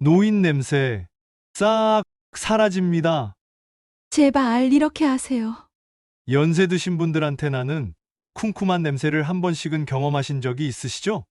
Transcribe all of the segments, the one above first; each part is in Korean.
노인 냄새 싹 사라집니다. 제발 이렇게 하세요. 연세 드신 분들한테 나는 쿰쿰한 냄새를 한 번씩은 경험하신 적이 있으시죠?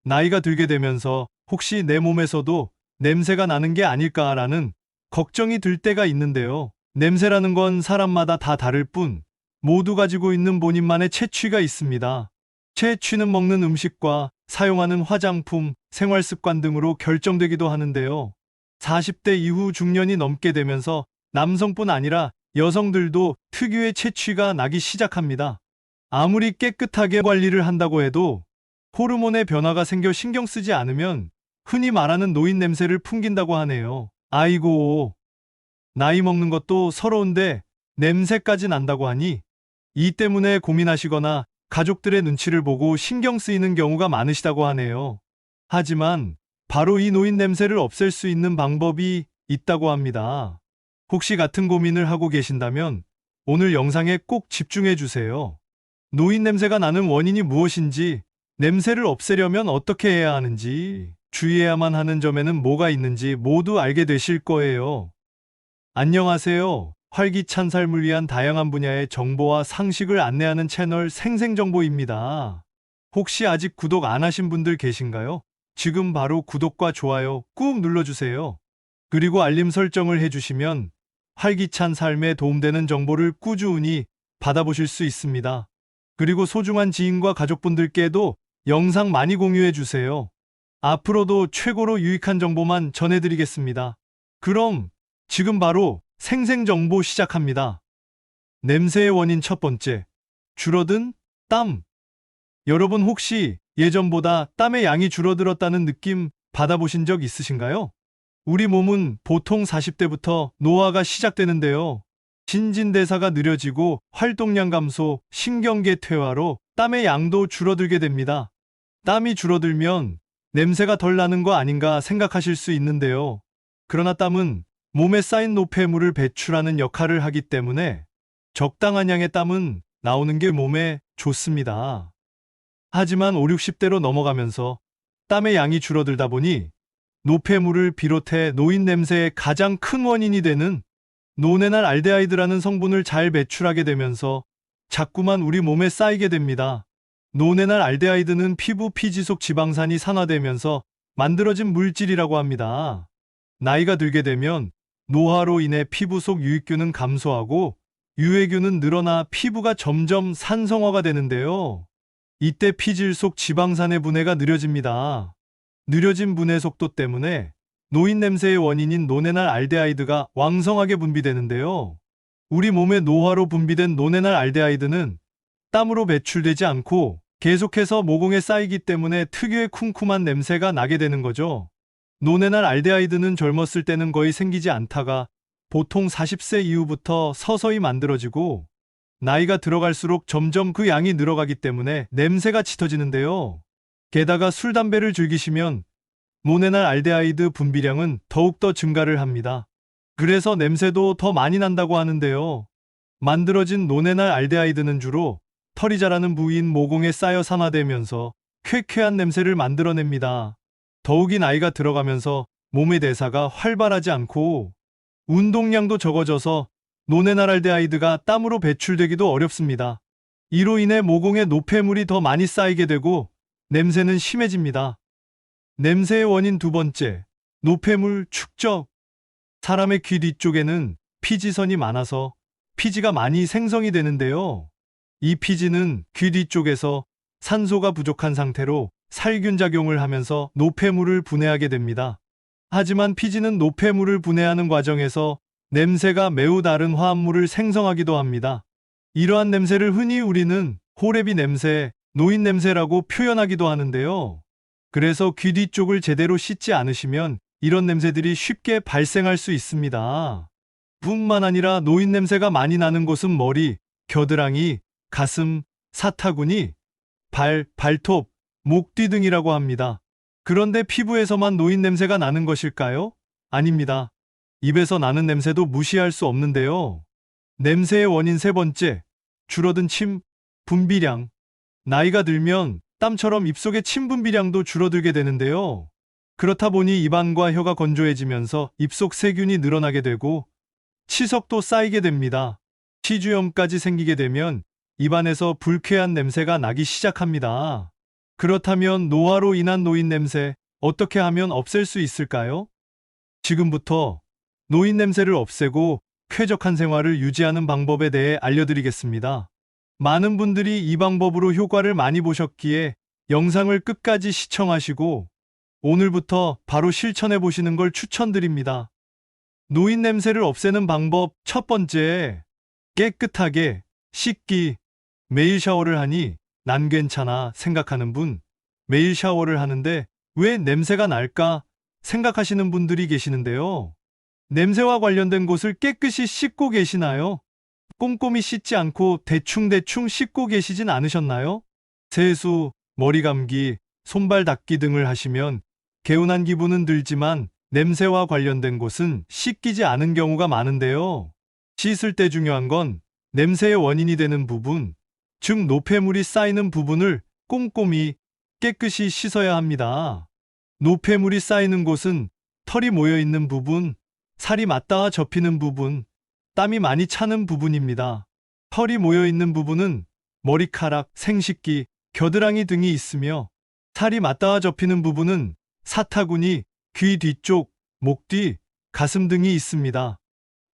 나이가 들게 되면서 혹시 내 몸에서도 냄새가 나는 게 아닐까라는 걱정이 들 때가 있는데요. 냄새라는 건 사람마다 다 다를 뿐 모두 가지고 있는 본인만의 체취가 있습니다. 체취는 먹는 음식과 사용하는 화장품, 생활 습관 등으로 결정되기도 하는데요. 40대 이후 중년이 넘게 되면서 남성뿐 아니라 여성들도 특유의 체취가 나기 시작합니다. 아무리 깨끗하게 관리를 한다고 해도 호르몬의 변화가 생겨 신경 쓰지 않으면 흔히 말하는 노인 냄새를 풍긴다고 하네요. 아이고, 나이 먹는 것도 서러운데 냄새까지 난다고 하니 이 때문에 고민하시거나 가족들의 눈치를 보고 신경 쓰이는 경우가 많으시다고 하네요. 하지만 바로 이 노인 냄새를 없앨 수 있는 방법이 있다고 합니다. 혹시 같은 고민을 하고 계신다면 오늘 영상에 꼭 집중해 주세요. 노인 냄새가 나는 원인이 무엇인지, 냄새를 없애려면 어떻게 해야 하는지, 주의해야만 하는 점에는 뭐가 있는지 모두 알게 되실 거예요. 안녕하세요. 활기찬 삶을 위한 다양한 분야의 정보와 상식을 안내하는 채널 생생정보입니다. 혹시 아직 구독 안 하신 분들 계신가요? 지금 바로 구독과 좋아요 꾹 눌러주세요. 그리고 알림 설정을 해주시면 활기찬 삶에 도움되는 정보를 꾸준히 받아보실 수 있습니다. 그리고 소중한 지인과 가족분들께도 영상 많이 공유해주세요. 앞으로도 최고로 유익한 정보만 전해드리겠습니다. 그럼 지금 바로 생생정보 시작합니다. 냄새의 원인 첫 번째, 줄어든 땀. 여러분 혹시 예전보다 땀의 양이 줄어들었다는 느낌 받아보신 적 있으신가요? 우리 몸은 보통 40대부터 노화가 시작되는데요. 신진대사가 느려지고 활동량 감소, 신경계 퇴화로 땀의 양도 줄어들게 됩니다. 땀이 줄어들면 냄새가 덜 나는 거 아닌가 생각하실 수 있는데요. 그러나 땀은 몸에 쌓인 노폐물을 배출하는 역할을 하기 때문에 적당한 양의 땀은 나오는 게 몸에 좋습니다. 하지만 5, 60대로 넘어가면서 땀의 양이 줄어들다 보니 노폐물을 비롯해 노인 냄새의 가장 큰 원인이 되는 노네날 알데하이드라는 성분을 잘 배출하게 되면서 자꾸만 우리 몸에 쌓이게 됩니다. 노네날 알데하이드는 피부 피지 속 지방산이 산화되면서 만들어진 물질이라고 합니다. 나이가 들게 되면 노화로 인해 피부 속 유익균은 감소하고 유해균은 늘어나 피부가 점점 산성화가 되는데요. 이때 피질 속 지방산의 분해가 느려집니다. 느려진 분해 속도 때문에 노인 냄새의 원인인 노네날 알데하이드가 왕성하게 분비되는데요. 우리 몸의 노화로 분비된 노네날 알데하이드는 땀으로 배출되지 않고 계속해서 모공에 쌓이기 때문에 특유의 쿰쿰한 냄새가 나게 되는 거죠. 노네날 알데하이드는 젊었을 때는 거의 생기지 않다가 보통 40세 이후부터 서서히 만들어지고 나이가 들어갈수록 점점 그 양이 늘어가기 때문에 냄새가 짙어지는데요. 게다가 술, 담배를 즐기시면 노네날 알데하이드 분비량은 더욱더 증가를 합니다. 그래서 냄새도 더 많이 난다고 하는데요. 만들어진 노네날 알데하이드는 주로 털이 자라는 부위인 모공에 쌓여 산화되면서 쾌쾌한 냄새를 만들어냅니다. 더욱이 나이가 들어가면서 몸의 대사가 활발하지 않고 운동량도 적어져서 노네날 알데하이드가 땀으로 배출되기도 어렵습니다. 이로 인해 모공에 노폐물이 더 많이 쌓이게 되고 냄새는 심해집니다. 냄새의 원인 두 번째, 노폐물 축적. 사람의 귀 뒤쪽에는 피지선이 많아서 피지가 많이 생성이 되는데요. 이 피지는 귀 뒤쪽에서 산소가 부족한 상태로 살균 작용을 하면서 노폐물을 분해하게 됩니다. 하지만 피지는 노폐물을 분해하는 과정에서 냄새가 매우 다른 화합물을 생성하기도 합니다. 이러한 냄새를 흔히 우리는 호레비 냄새, 노인 냄새라고 표현하기도 하는데요. 그래서 귀 뒤쪽을 제대로 씻지 않으시면 이런 냄새들이 쉽게 발생할 수 있습니다. 뿐만 아니라 노인 냄새가 많이 나는 곳은 머리, 겨드랑이, 가슴, 사타구니, 발톱, 목 뒤 등이라고 합니다. 그런데 피부에서만 노인 냄새가 나는 것일까요? 아닙니다. 입에서 나는 냄새도 무시할 수 없는데요. 냄새의 원인 세 번째, 줄어든 침, 분비량. 나이가 들면 땀처럼 입속의 침 분비량도 줄어들게 되는데요. 그렇다 보니 입안과 혀가 건조해지면서 입속 세균이 늘어나게 되고 치석도 쌓이게 됩니다. 치주염까지 생기게 되면 입안에서 불쾌한 냄새가 나기 시작합니다. 그렇다면 노화로 인한 노인 냄새 어떻게 하면 없앨 수 있을까요? 지금부터 노인 냄새를 없애고 쾌적한 생활을 유지하는 방법에 대해 알려드리겠습니다. 많은 분들이 이 방법으로 효과를 많이 보셨기에 영상을 끝까지 시청하시고 오늘부터 바로 실천해 보시는 걸 추천드립니다. 노인 냄새를 없애는 방법 첫 번째, 깨끗하게 씻기. 매일 샤워를 하니 난 괜찮아 생각하는 분, 매일 샤워를 하는데 왜 냄새가 날까 생각하시는 분들이 계시는데요. 냄새와 관련된 곳을 깨끗이 씻고 계시나요? 꼼꼼히 씻지 않고 대충대충 씻고 계시진 않으셨나요? 세수, 머리 감기, 손발 닦기 등을 하시면 개운한 기분은 들지만 냄새와 관련된 곳은 씻기지 않은 경우가 많은데요. 씻을 때 중요한 건 냄새의 원인이 되는 부분, 즉 노폐물이 쌓이는 부분을 꼼꼼히 깨끗이 씻어야 합니다. 노폐물이 쌓이는 곳은 털이 모여 있는 부분, 살이 맞닿아 접히는 부분, 땀이 많이 차는 부분입니다. 털이 모여 있는 부분은 머리카락, 생식기, 겨드랑이 등이 있으며 살이 맞닿아 접히는 부분은 사타구니, 귀 뒤쪽, 목 뒤, 가슴 등이 있습니다.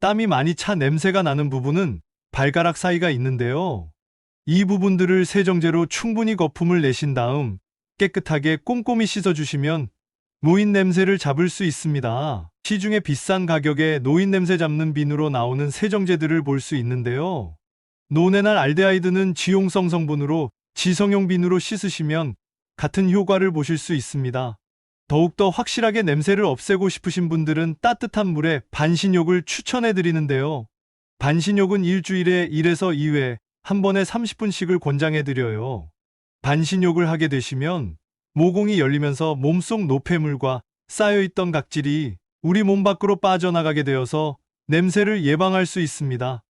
땀이 많이 차 냄새가 나는 부분은 발가락 사이가 있는데요. 이 부분들을 세정제로 충분히 거품을 내신 다음 깨끗하게 꼼꼼히 씻어주시면 노인 냄새를 잡을 수 있습니다. 시중에 비싼 가격에 노인 냄새 잡는 비누로 나오는 세정제들을 볼 수 있는데요. 노네날 알데하이드는 지용성 성분으로 지성용 비누로 씻으시면 같은 효과를 보실 수 있습니다. 더욱더 확실하게 냄새를 없애고 싶으신 분들은 따뜻한 물에 반신욕을 추천해 드리는데요. 반신욕은 일주일에 1에서 2회, 한 번에 30분씩을 권장해 드려요. 반신욕을 하게 되시면 모공이 열리면서 몸속 노폐물과 쌓여있던 각질이 우리 몸 밖으로 빠져나가게 되어서 냄새를 예방할 수 있습니다.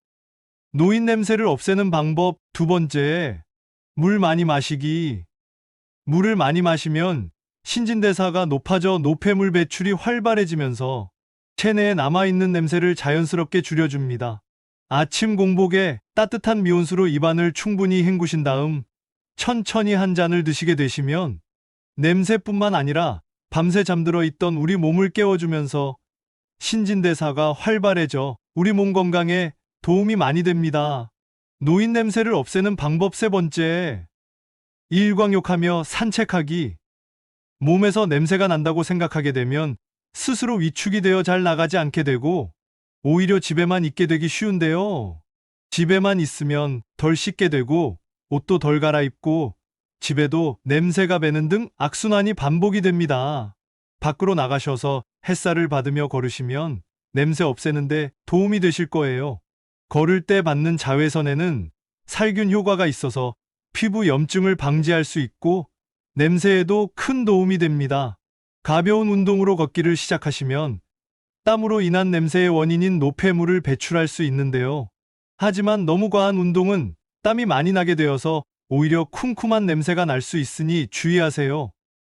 노인 냄새를 없애는 방법 두 번째, 물 많이 마시기. 물을 많이 마시면 신진대사가 높아져 노폐물 배출이 활발해지면서 체내에 남아있는 냄새를 자연스럽게 줄여줍니다. 아침 공복에 따뜻한 미온수로 입안을 충분히 헹구신 다음 천천히 한 잔을 드시게 되시면 냄새뿐만 아니라 밤새 잠들어 있던 우리 몸을 깨워주면서 신진대사가 활발해져 우리 몸 건강에 도움이 많이 됩니다. 노인 냄새를 없애는 방법 세 번째, 일광욕하며 산책하기. 몸에서 냄새가 난다고 생각하게 되면 스스로 위축이 되어 잘 나가지 않게 되고 오히려 집에만 있게 되기 쉬운데요. 집에만 있으면 덜 씻게 되고 옷도 덜 갈아입고 집에도 냄새가 배는 등 악순환이 반복이 됩니다. 밖으로 나가셔서 햇살을 받으며 걸으시면 냄새 없애는데 도움이 되실 거예요. 걸을 때 받는 자외선에는 살균 효과가 있어서 피부 염증을 방지할 수 있고 냄새에도 큰 도움이 됩니다. 가벼운 운동으로 걷기를 시작하시면 땀으로 인한 냄새의 원인인 노폐물을 배출할 수 있는데요. 하지만 너무 과한 운동은 땀이 많이 나게 되어서 오히려 쿰쿰한 냄새가 날 수 있으니 주의하세요.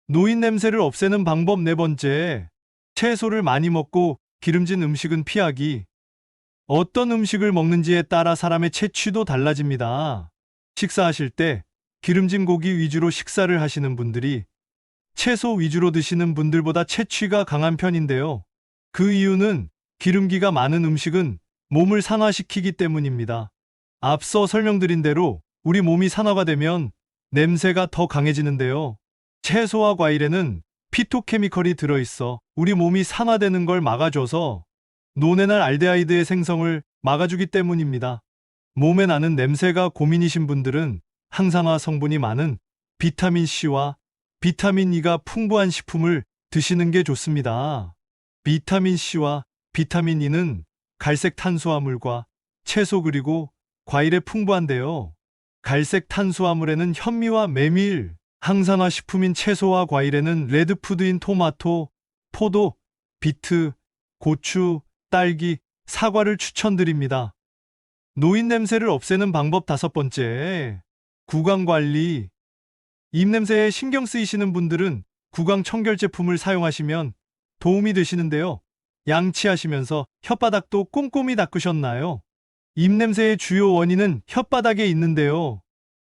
노인 냄새를 없애는 방법 네 번째, 채소를 많이 먹고 기름진 음식은 피하기. 어떤 음식을 먹는지에 따라 사람의 체취도 달라집니다. 식사하실 때 기름진 고기 위주로 식사를 하시는 분들이 채소 위주로 드시는 분들보다 체취가 강한 편인데요. 그 이유는 기름기가 많은 음식은 몸을 산화시키기 때문입니다. 앞서 설명드린 대로 우리 몸이 산화가 되면 냄새가 더 강해지는데요. 채소와 과일에는 피토케미컬이 들어있어 우리 몸이 산화되는 걸 막아줘서 노네날 알데하이드의 생성을 막아주기 때문입니다. 몸에 나는 냄새가 고민이신 분들은 항산화 성분이 많은 비타민C와 비타민 E가 풍부한 식품을 드시는 게 좋습니다. 비타민C와 비타민 E는 갈색 탄수화물과 채소 그리고 과일에 풍부한데요. 갈색 탄수화물에는 현미와 메밀, 항산화 식품인 채소와 과일에는 레드푸드인 토마토, 포도, 비트, 고추, 딸기, 사과를 추천드립니다. 노인 냄새를 없애는 방법 다섯 번째, 구강 관리. 입냄새에 신경 쓰이시는 분들은 구강 청결 제품을 사용하시면 도움이 되시는데요. 양치하시면서 혓바닥도 꼼꼼히 닦으셨나요? 입냄새의 주요 원인은 혓바닥에 있는데요.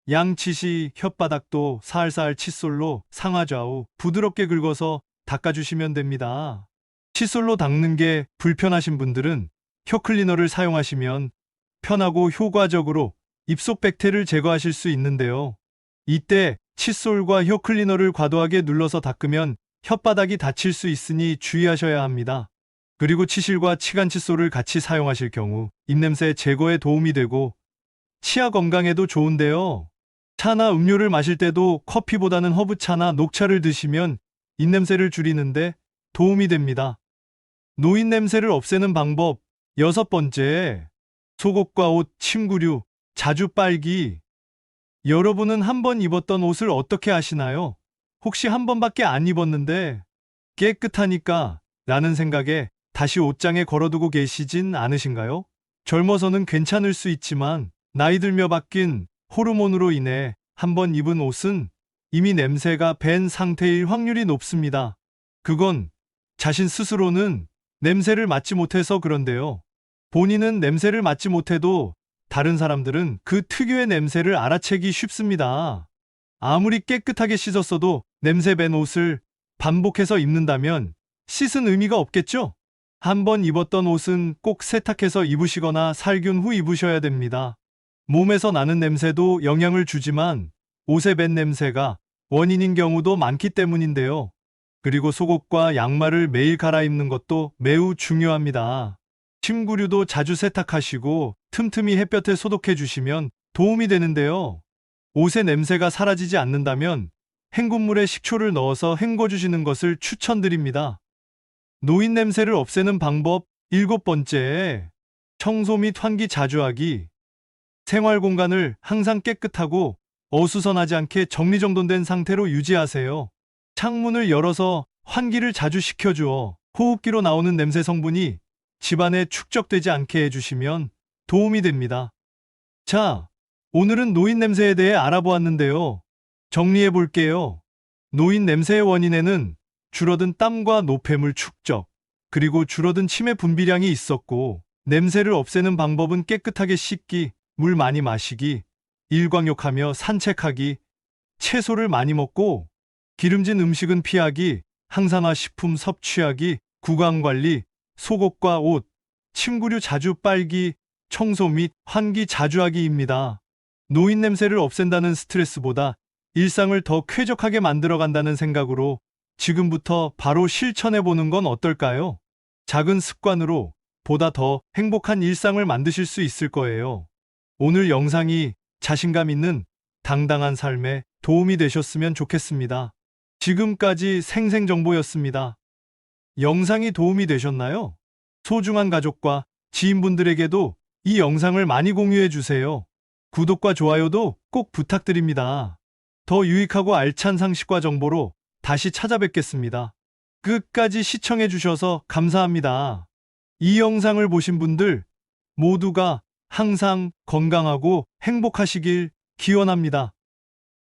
양치 시 혓바닥도 살살 칫솔로 상하좌우 부드럽게 긁어서 닦아주시면 됩니다. 칫솔로 닦는 게 불편하신 분들은 혀 클리너를 사용하시면 편하고 효과적으로 입속 백태를 제거하실 수 있는데요. 이때 칫솔과 혀 클리너를 과도하게 눌러서 닦으면 혓바닥이 다칠 수 있으니 주의하셔야 합니다. 그리고 치실과 치간 칫솔을 같이 사용하실 경우 입냄새 제거에 도움이 되고 치아 건강에도 좋은데요. 차나 음료를 마실 때도 커피보다는 허브차나 녹차를 드시면 입냄새를 줄이는데 도움이 됩니다. 노인 냄새를 없애는 방법 6번째, 속옷과 옷, 침구류, 자주 빨기. 여러분은 한 번 입었던 옷을 어떻게 하시나요? 혹시 한 번밖에 안 입었는데 깨끗하니까 라는 생각에 다시 옷장에 걸어두고 계시진 않으신가요? 젊어서는 괜찮을 수 있지만 나이 들며 바뀐 호르몬으로 인해 한 번 입은 옷은 이미 냄새가 밴 상태일 확률이 높습니다. 그건 자신 스스로는 냄새를 맡지 못해서 그런데요. 본인은 냄새를 맡지 못해도 다른 사람들은 그 특유의 냄새를 알아채기 쉽습니다. 아무리 깨끗하게 씻었어도 냄새 밴 옷을 반복해서 입는다면 씻은 의미가 없겠죠? 한번 입었던 옷은 꼭 세탁해서 입으시거나 살균 후 입으셔야 됩니다. 몸에서 나는 냄새도 영향을 주지만 옷에 밴 냄새가 원인인 경우도 많기 때문인데요. 그리고 속옷과 양말을 매일 갈아입는 것도 매우 중요합니다. 침구류도 자주 세탁하시고 틈틈이 햇볕에 소독해 주시면 도움이 되는데요. 옷의 냄새가 사라지지 않는다면 헹굼물에 식초를 넣어서 헹궈 주시는 것을 추천드립니다. 노인 냄새를 없애는 방법 7번째, 청소 및 환기 자주 하기. 생활 공간을 항상 깨끗하고 어수선하지 않게 정리정돈된 상태로 유지하세요. 창문을 열어서 환기를 자주 시켜주어 호흡기로 나오는 냄새 성분이 집안에 축적되지 않게 해주시면 도움이 됩니다. 자, 오늘은 노인 냄새에 대해 알아보았는데요. 정리해 볼게요. 노인 냄새의 원인에는 줄어든 땀과 노폐물 축적, 그리고 줄어든 치매 분비량이 있었고, 냄새를 없애는 방법은 깨끗하게 씻기, 물 많이 마시기, 일광욕하며 산책하기, 채소를 많이 먹고, 기름진 음식은 피하기, 항산화 식품 섭취하기, 구강관리, 속옷과 옷, 침구류 자주 빨기, 청소 및 환기 자주 하기입니다. 노인 냄새를 없앤다는 스트레스보다 일상을 더 쾌적하게 만들어간다는 생각으로 지금부터 바로 실천해보는 건 어떨까요? 작은 습관으로 보다 더 행복한 일상을 만드실 수 있을 거예요. 오늘 영상이 자신감 있는 당당한 삶에 도움이 되셨으면 좋겠습니다. 지금까지 생생정보였습니다. 영상이 도움이 되셨나요? 소중한 가족과 지인분들에게도 이 영상을 많이 공유해 주세요. 구독과 좋아요도 꼭 부탁드립니다. 더 유익하고 알찬 상식과 정보로 다시 찾아뵙겠습니다. 끝까지 시청해 주셔서 감사합니다. 이 영상을 보신 분들 모두가 항상 건강하고 행복하시길 기원합니다.